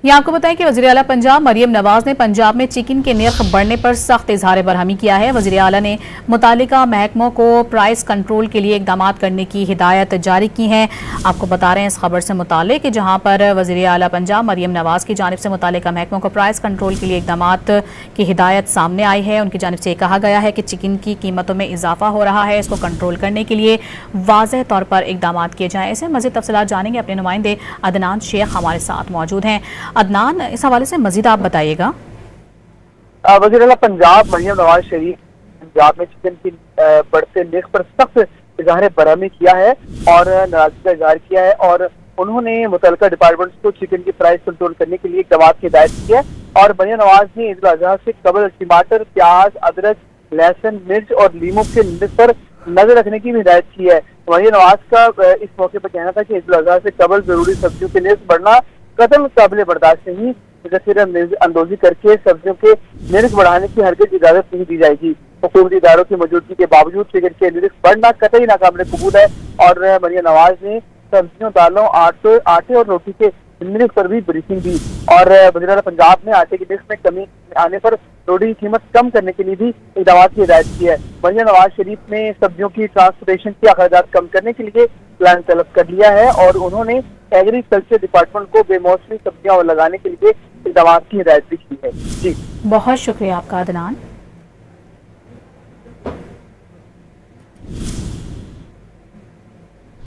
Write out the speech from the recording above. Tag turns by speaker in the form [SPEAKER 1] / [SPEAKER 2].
[SPEAKER 1] ये आपको बताएं कि वज़ीर आला पंजाब मरियम नवाज ने पंजाब में चिकन के निर्ख बढ़ने पर सख्त इजहार बरहमी किया है। वज़ीर आला ने मुतालिका महकमों को प्राइस कंट्रोल के लिए इकदाम करने की हिदायत जारी की है। आपको बता रहे हैं इस खबर से मुतालिक कि जहां पर वज़ीर आला पंजाब मरियम नवाज की जानिब से मुतालिका महकमों को प्राइस कंट्रोल के लिए इकदाम की हिदायत सामने आई है। उनकी जानिब से कहा गया है कि चिकन की कीमतों में इजाफा हो रहा है, इसको कंट्रोल करने के लिए वाज़ेह तौर पर इकदाम किए जाएँ। ऐसे मज़ीद तफसीलात जानेंगे, अपने नुमाइंदे अदनान शेख हमारे साथ मौजूद हैं। अदनान, इस हवाले से मजीद आप बताइएगा।
[SPEAKER 2] वज़ीर आला पंजाब मरियम नवाज शरीफ पंजाब में चिकन की बढ़ते निर्ख पर सख्त इजहार बरहमी किया है और नाराजगी का इजहार किया है और उन्होंने मुतल्लिका डिपार्टमेंट्स को चिकन की प्राइस कंट्रोल करने के लिए इक़दाम की हिदायत की है। और मरियम नवाज ने ईद उल अज़हा से कबल टमाटर, प्याज, अदरक, लहसुन, मिर्च और लीमू के निर्ख पर नजर रखने की भी हिदायत की है। मरियम नवाज का इस मौके पर कहना था कि ईद उल अज़हा से कबल जरूरी सब्जियों के निर्ख बढ़ना कतल काबिल बर्दाश्त नहीं, गसीर अंदोजी करके सब्जियों के निर्ख बढ़ाने की हरगिज़ इजाजत नहीं दी जाएगी। हुकूमती इदारों की मौजूदगी के बावजूद चिकन के निर्ख बढ़ना कतई नाकाबिल कबूल है। और मरियम नवाज ने सब्जियों, दालों, आटे और रोटी के निर्ख पर भी ब्रीफिंग दी और वज़ीर आला पंजाब ने आटे के निर्ख में कमी आने पर रोटी की कीमत कम करने के लिए भी इक़दाम की हिदायत की है। मरियम नवाज शरीफ ने सब्जियों की ट्रांसपोर्टेशन के अखराजात कम करने के लिए प्लान तलब कर लिया है और उन्होंने एग्रीकल्चर डिपार्टमेंट को बेमौसमी सब्जियां लगाने के लिए इक़दाम की हिदायत भी की है। जी,
[SPEAKER 1] बहुत शुक्रिया आपका अदनान।